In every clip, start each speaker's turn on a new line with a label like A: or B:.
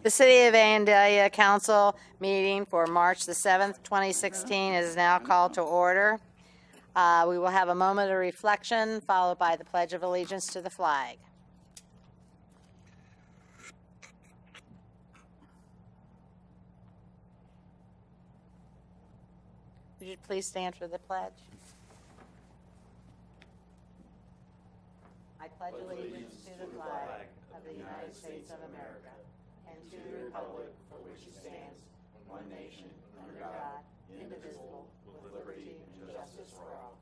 A: The City of Vandalia Council meeting for March the 7th, 2016 is now called to order. We will have a moment of reflection followed by the Pledge of Allegiance to the flag. Would you please stand for the pledge? I pledge allegiance to the flag of the United States of America and to the republic for which it stands, one nation, under God, indivisible, with liberty and justice for all.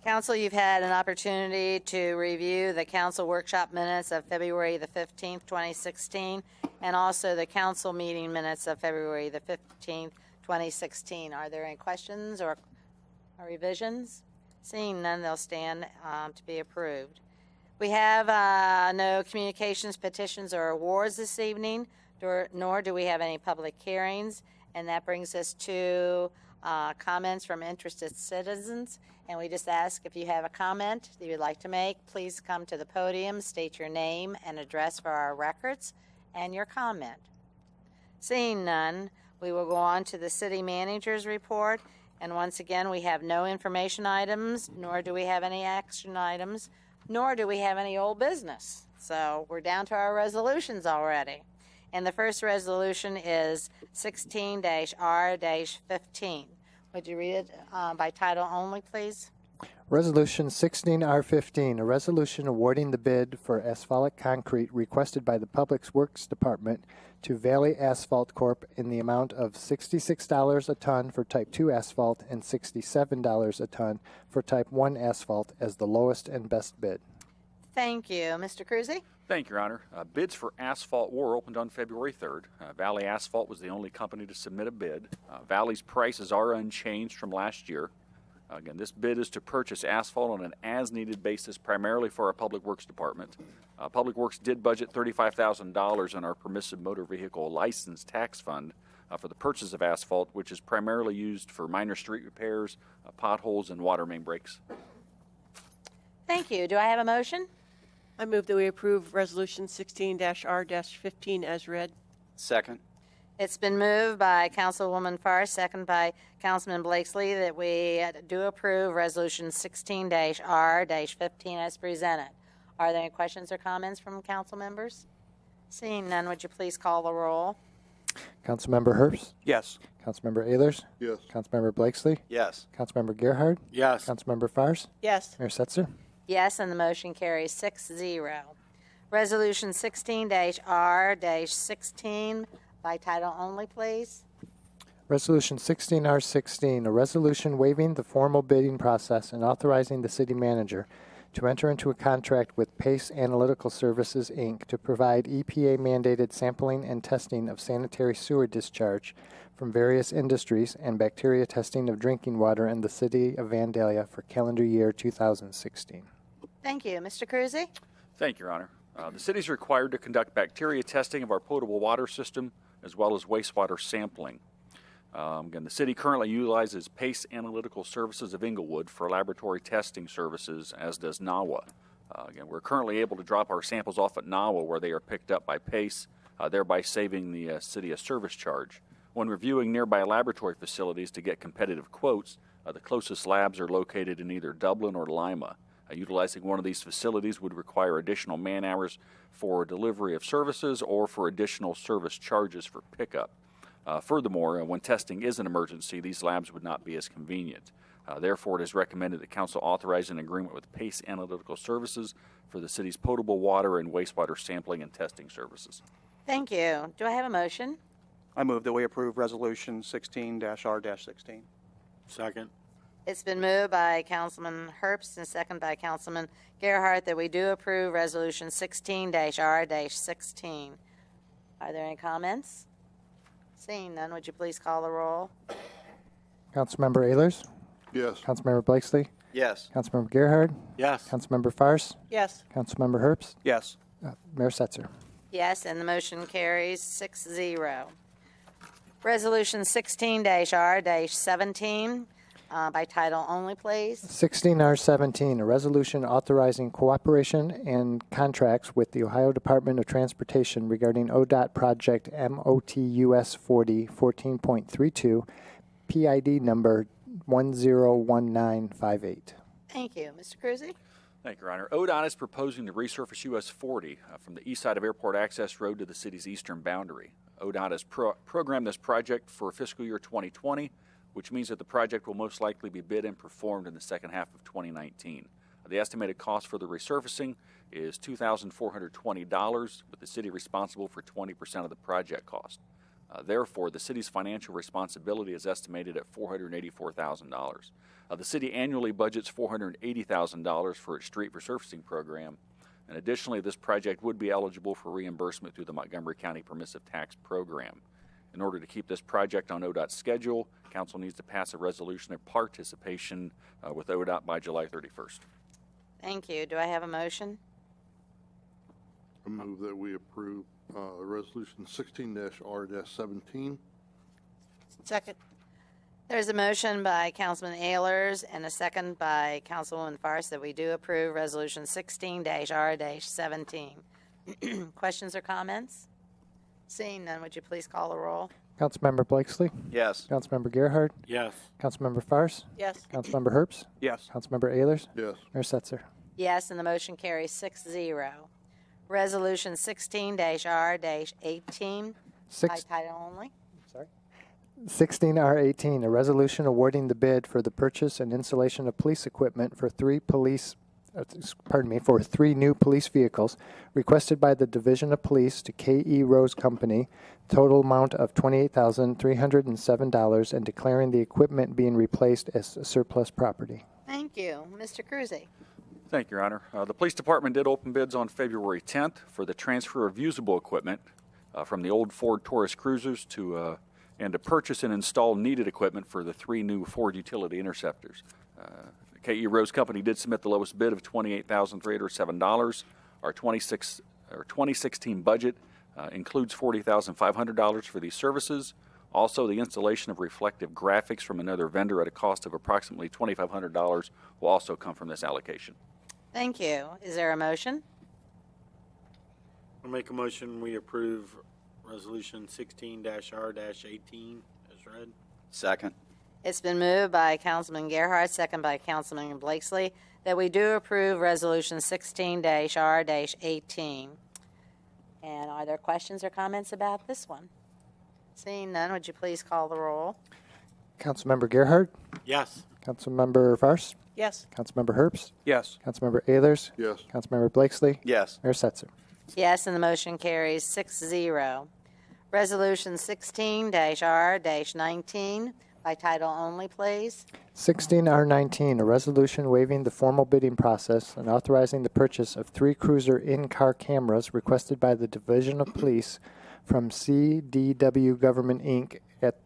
A: Council, you've had an opportunity to review the council workshop minutes of February the 15th, 2016, and also the council meeting minutes of February the 15th, 2016. Are there any questions or revisions? Seeing none, they'll stand to be approved. We have no communications, petitions, or awards this evening, nor do we have any public hearings, and that brings us to comments from interested citizens. And we just ask if you have a comment that you'd like to make, please come to the podium, state your name and address for our records, and your comment. Seeing none, we will go on to the city manager's report. And once again, we have no information items, nor do we have any action items, nor do we have any old business. So we're down to our resolutions already. And the first resolution is 16-R-15. Would you read it by title only, please?
B: Resolution 16R15, a resolution awarding the bid for asphalt concrete requested by the Public Works Department to Valley Asphalt Corp. In the amount of $66 a ton for Type 2 asphalt and $67 a ton for Type 1 asphalt as the lowest and best bid.
A: Thank you. Mr. Cruzy?
C: Thank you, Your Honor. Bids for asphalt were opened on February 3rd. Valley Asphalt was the only company to submit a bid. Valley's prices are unchanged from last year. Again, this bid is to purchase asphalt on an as-needed basis, primarily for our Public Works Department. Public Works did budget $35,000 in our permissive motor vehicle license tax fund for the purchase of asphalt, which is primarily used for minor street repairs, potholes, and water main breaks.
A: Thank you. Do I have a motion?
D: I move that we approve Resolution 16-R-15 as read.
E: Second.
A: It's been moved by Councilwoman Farr, second by Councilman Blakesley, that we do approve Resolution 16-R-15 as presented. Are there any questions or comments from council members? Seeing none, would you please call the roll?
B: Councilmember Herbst?
E: Yes.
B: Councilmember Ehlers?
F: Yes.
B: Councilmember Blakesley?
E: Yes.
B: Councilmember Gerhard?
E: Yes.
B: Councilmember Fars?
D: Yes.
B: Mayor Setzer?
A: Yes, and the motion carries 6-0. Resolution 16-R-16 by title only, please.
B: Resolution 16R16, a resolution waiving the formal bidding process and authorizing the city manager to enter into a contract with Pace Analytical Services, Inc. to provide EPA-mandated sampling and testing of sanitary sewer discharge from various industries and bacteria testing of drinking water in the city of Vandalia for calendar year 2016.
A: Thank you. Mr. Cruzy?
C: Thank you, Your Honor. The city is required to conduct bacteria testing of our potable water system as well as wastewater sampling. Again, the city currently utilizes Pace Analytical Services of Inglewood for laboratory testing services, as does NAWA. Again, we're currently able to drop our samples off at NAWA where they are picked up by Pace, thereby saving the city a service charge. When reviewing nearby laboratory facilities to get competitive quotes, the closest labs are located in either Dublin or Lima. Utilizing one of these facilities would require additional man hours for delivery of services or for additional service charges for pickup. Furthermore, when testing is an emergency, these labs would not be as convenient. Therefore, it is recommended that Council authorize an agreement with Pace Analytical Services for the city's potable water and wastewater sampling and testing services.
A: Thank you. Do I have a motion?
E: I move that we approve Resolution 16-R-16.
F: Second.
A: It's been moved by Councilman Herbst and second by Councilman Gerhart that we do approve Resolution 16-R-16. Are there any comments? Seeing none, would you please call the roll?
B: Councilmember Ehlers?
F: Yes.
B: Councilmember Blakesley?
E: Yes.
B: Councilmember Gerhard?
E: Yes.
B: Councilmember Fars?
D: Yes.
B: Councilmember Herbst?
E: Yes.
B: Mayor Setzer?
A: Yes, and the motion carries 6-0. Resolution 16-R-17. by title only, please.
B: 16R17, a resolution authorizing cooperation and contracts with the Ohio Department of Transportation regarding ODOT project MOTUS 40 14.32, PID number 101958.
A: Thank you. Mr. Cruzy?
C: Thank you, Your Honor. ODOT is proposing to resurface US 40 from the east side of Airport Access Road to the city's eastern boundary. ODOT has programmed this project for fiscal year 2020, which means that the project will most likely be bid and performed in the second half of 2019. The estimated cost for the resurfacing is $2,420, with the city responsible for 20% of the project cost. Therefore, the city's financial responsibility is estimated at $484,000. The city annually budgets $480,000 for its street resurfacing program, and additionally, this project would be eligible for reimbursement through the Montgomery County Permissive Tax Program. In order to keep this project on ODOT's schedule, Council needs to pass a resolution of participation with ODOT by July 31st.
A: Thank you. Do I have a motion?
F: I move that we approve Resolution 16-R-17.
D: Second.
A: There's a motion by Councilman Ehlers and a second by Councilwoman Farce that we do approve Resolution 16-R-17. Questions or comments? Seeing none, would you please call the roll?
B: Councilmember Blakesley,
E: Yes.
B: Councilmember Gerhard,
G: Yes.
B: Councilmember Farce,
D: Yes.
B: Councilmember Herbst,
E: Yes.
B: Councilmember Ehlers,
F: Yes.
B: Mayor Setzer.
A: Yes, and the motion carries 6-0. Resolution 16-R-18 by title only.
B: 16R18, a resolution awarding the bid for the purchase and installation of police equipment for three new police vehicles requested by the Division of Police to K.E. Rose Company, total amount of $28,307, and declaring the equipment being replaced as surplus property.
A: Thank you. Mr. Cruzy?
C: Thank you, Your Honor. The police department did open bids on February 10th for the transfer of usable equipment from the old Ford Taurus Cruisers and to purchase and install needed equipment for the three new Ford Utility Interceptors. K.E. Rose Company did submit the lowest bid of $28,307. Our 2016 budget includes $40,500 for these services. Also, the installation of reflective graphics from another vendor at a cost of approximately $2,500 will also come from this allocation.
A: Thank you. Is there a motion?
G: I'll make a motion we approve Resolution 16-R-18 as read.
E: Second.
A: It's been moved by Councilman Gerhart, second by Councilman Blakesley, that we do approve Resolution 16-R-18. And are there questions or comments about this one? Seeing none, would you please call the roll?
B: Councilmember Gerhard,
G: Yes.
B: Councilmember Farce,
D: Yes.
B: Councilmember Herbst,
E: Yes.
B: Councilmember Ehlers,
F: Yes.
B: Councilmember Blakesley,
E: Yes.
B: Mayor Setzer.
A: Yes, and the motion carries 6-0. Resolution 16-R-19 by title only, please.
B: 16R19, a resolution waiving the formal bidding process and authorizing the purchase of 3 cruiser in-car cameras requested by the Division of Police from CDW-Government, Inc. at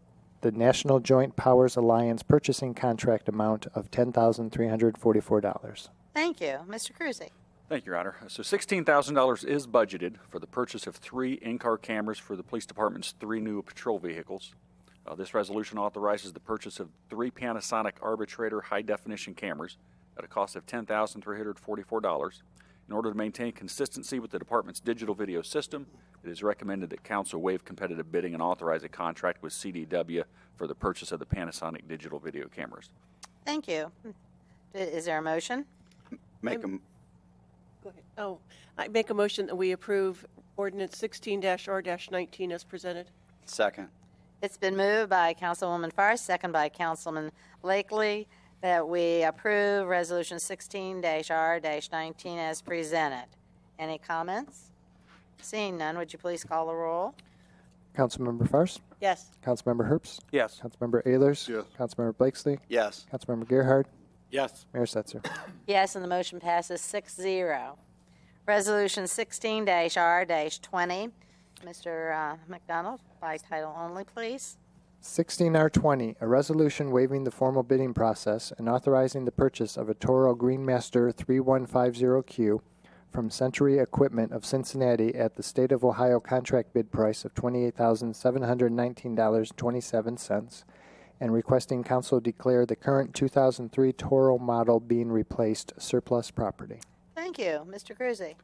B: the National Joint Powers Alliance purchasing contract amount of $10,344.
A: Thank you. Mr. Cruzy?
C: Thank you, Your Honor. So $16,000 is budgeted for the purchase of 3 in-car cameras for the police department's 3 new patrol vehicles. This resolution authorizes the purchase of 3 Panasonic Arbitrator high-definition cameras at a cost of $10,344. In order to maintain consistency with the department's digital video system, it is recommended that council waive competitive bidding and authorize a contract with CDW for the purchase of the Panasonic digital video cameras.
A: Thank you. Is there a motion?
E: Make them.
D: Go ahead. Oh, I make a motion that we approve Ordinance 16-R-19 as presented.
E: Second.
A: It's been moved by Councilwoman Farce, second by Councilman Blakely, that we approve Resolution 16-R-19 as presented. Any comments? Seeing none, would you please call the roll?
B: Councilmember Farce,
D: Yes.
B: Councilmember Herbst,
E: Yes.
B: Councilmember Ehlers,
F: Yes.
B: Councilmember Blakesley,
E: Yes.
B: Councilmember Gerhard,
G: Yes.
B: Mayor Setzer.
A: Yes, and the motion passes 6-0. Resolution 16-R-20. Mr. McDonald, by title only, please.
B: 16R20, a resolution waiving the formal bidding process and authorizing the purchase of a Toro Greenmaster 3150Q from Century Equipment of Cincinnati at the State of Ohio contract bid price of $28,719.27 and requesting council declare the current 2003 Toro model being replaced surplus property.
A: Thank you. Mr. Cruzy.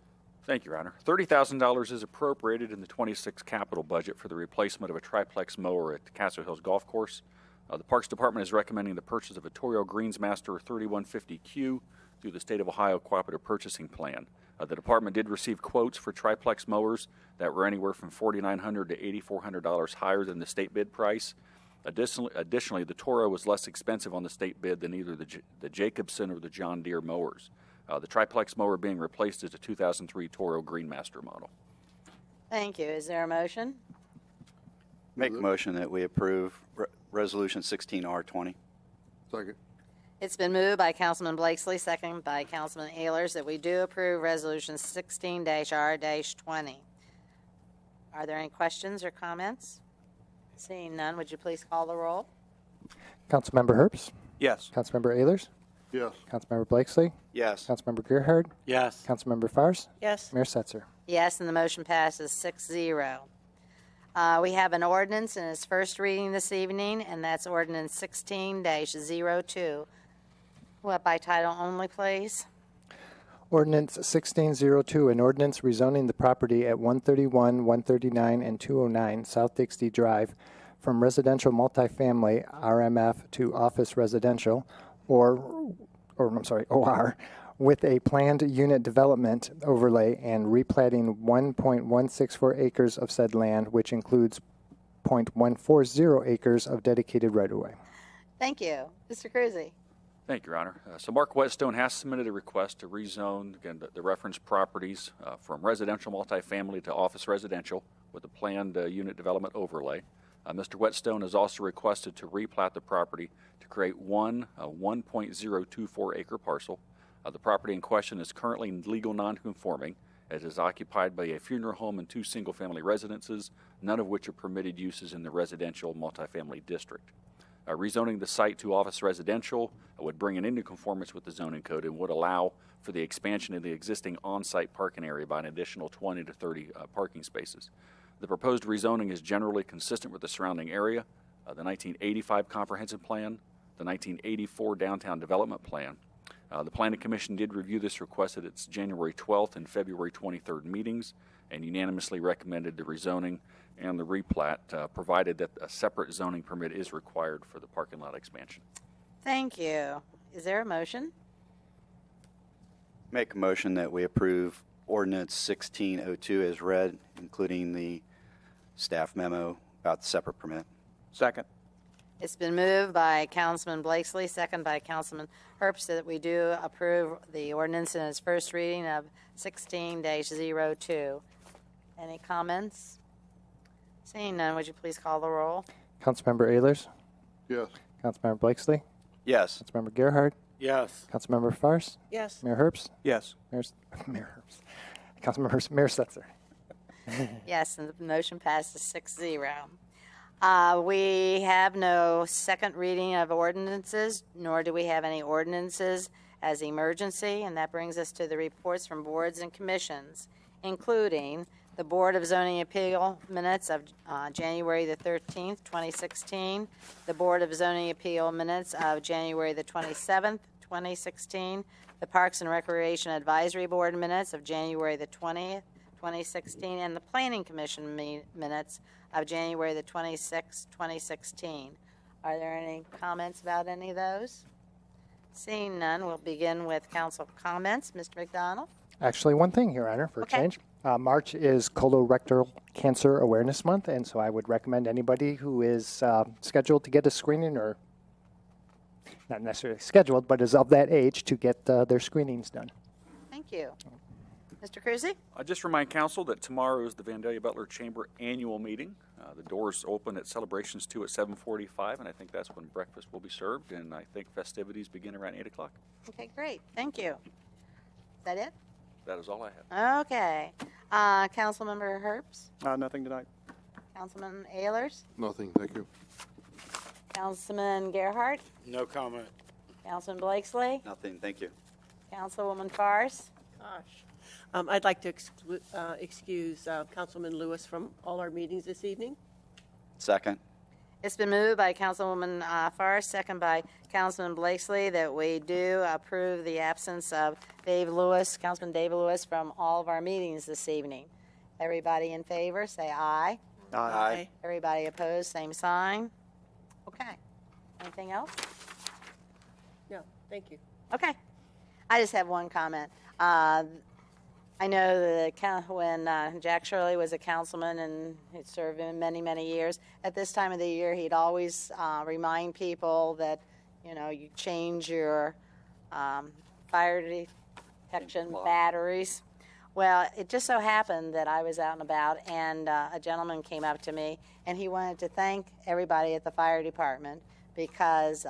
C: Thank you, Your Honor. $30,000 is appropriated in the 26 capital budget for the replacement of a triplex mower at the Castle Hills Golf Course. The Parks Department is recommending the purchase of a Toro Greensmaster 3150Q through the State of Ohio Cooperative Purchasing Plan. The department did receive quotes for triplex mowers that were anywhere from $4,900 to $8,400 higher than the state bid price. Additionally, the Toro was less expensive on the state bid than either the Jacobson or the John Deere mowers. The triplex mower being replaced is a 2003 Toro Greenmaster model.
A: Thank you. Is there a motion?
H: Make a motion that we approve Resolution 16R20.
F: Second.
A: It's been moved by Councilman Blakesley, second by Councilman Ayers, that we do approve Resolution 16-R-20. Are there any questions or comments? Seeing none, would you please call the roll?
B: Councilmember Herbst?
E: Yes.
B: Councilmember Ayers?
F: Yes.
B: Councilmember Blakesley?
H: Yes.
B: Councilmember Gerhard?
G: Yes.
B: Councilmember Fares?
D: Yes.
B: Mayor Setzer?
A: Yes, and the motion passes 6-0. We have an ordinance in its first reading this evening, and that's Ordinance 16-02. What, by title only, please?
B: Ordinance 1602, an ordinance rezoning the property at 131, 139, and 209 South Dixie Drive from residential multifamily RMF to office residential, OR, with a planned unit development overlay and replatting 1.164 acres of said land, which includes 0.140 acres of dedicated right-of-way.
A: Thank you. Mr. Cruzy.
C: Thank you, Your Honor. So Mark Whetstone has submitted a request to rezone, again, the reference properties from residential multifamily to office residential with a planned unit development overlay. Mr. Whetstone has also requested to replat the property to create one 1.024 acre parcel. The property in question is currently legal nonconforming. It is occupied by a funeral home and 2 single-family residences, none of which are permitted uses in the residential multifamily district. Rezoning the site to office residential would bring it into conformance with the zoning code and would allow for the expansion of the existing on-site parking area by an additional 20 to 30 parking spaces. The proposed rezoning is generally consistent with the surrounding area, the 1985 Comprehensive Plan, the 1984 Downtown Development Plan. The Planning Commission did review this request at its January 12th and February 23rd meetings and unanimously recommended the rezoning and the replat, provided that a separate zoning permit is required for the parking lot expansion.
A: Thank you. Is there a motion?
H: Make a motion that we approve Ordinance 1602 as read, including the staff memo about the separate permit.
E: Second.
A: It's been moved by Councilman Blakesley, second by Councilman Herbst, that we do approve the ordinance in its first reading of 16-02. Any comments? Seeing none, would you please call the roll?
B: Councilmember Ayers?
F: Yes.
B: Councilmember Blakesley?
H: Yes.
B: Councilmember Gerhard?
G: Yes.
B: Councilmember Fares?
D: Yes.
B: Mayor Herbst?
E: Yes.
B: Mayor Herbst. Councilmember Mayor Setzer?
A: Yes, and the motion passes 6-0. We have no second reading of ordinances, nor do we have any ordinances as emergency, and that brings us to the reports from boards and commissions, including the Board of Zoning Appeal minutes of January the 13th, 2016, the Board of Zoning Appeal minutes of January the 27th, 2016, the Parks and Recreation Advisory Board minutes of January the 20th, 2016, and the Planning Commission minutes of January the 26th, 2016. Are there any comments about any of those? Seeing none, we'll begin with council comments. Mr. McDonald?
B: Actually, one thing, Your Honor, for a
A: Okay.
B: change. March is Colorectal Cancer Awareness Month, and so I would recommend anybody who is scheduled to get a screening, or not necessarily scheduled, but is of that age, to get their screenings done.
A: Thank you. Mr. Cruzy?
C: I just remind council that tomorrow is the Vandalia Butler Chamber annual meeting. The doors open at celebrations 2 at 7:45, and I think that's when breakfast will be served, and I think festivities begin around 8 o'clock.
A: Okay, great. Thank you. Is that it?
C: That is all I have.
A: Okay. Councilmember Herbst?
E: Nothing tonight.
A: Councilman Ayers?
F: Nothing, thank you.
A: Councilman Gerhardt?
G: No comment.
A: Councilman Blakesley?
H: Nothing, thank you.
A: Councilwoman Fares?
D: Gosh. I'd like to excuse Councilman Lewis from all our meetings this evening.
H: Second.
A: It's been moved by Councilwoman Forrest, second by Councilman Blakesley, that we do approve the absence of Dave Lewis, Councilman Dave Lewis, from all of our meetings this evening. Everybody in favor, say aye.
D: Aye.
A: Everybody opposed, same sign. Okay. Anything else?
D: No, thank you.
A: Okay. I just have one comment. I know that when Jack Shirley was a councilman and he'd served in many, many years, at this time of the year, he'd always remind people that, you change your fire detection batteries. Well, it just so happened that I was out and about, and a gentleman came up to me, and he wanted to thank everybody at the fire department because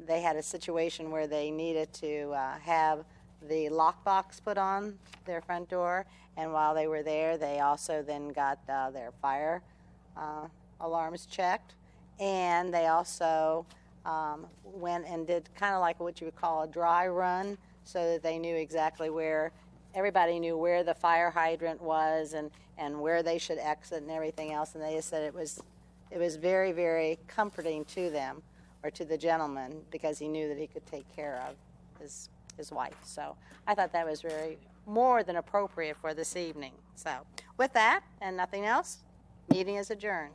A: they had a situation where they needed to have the lockbox put on their front door, and while they were there, they also then got their fire alarms checked, and they also went and did kind of like what you would call a dry run, so that they knew exactly where, everybody knew where the fire hydrant was and where they should exit and everything else, and they just said it was very, very comforting to them, or to the gentleman, because he knew that he could take care of his wife. So I thought that was very more than appropriate for this evening. So with that and nothing else, meeting is adjourned.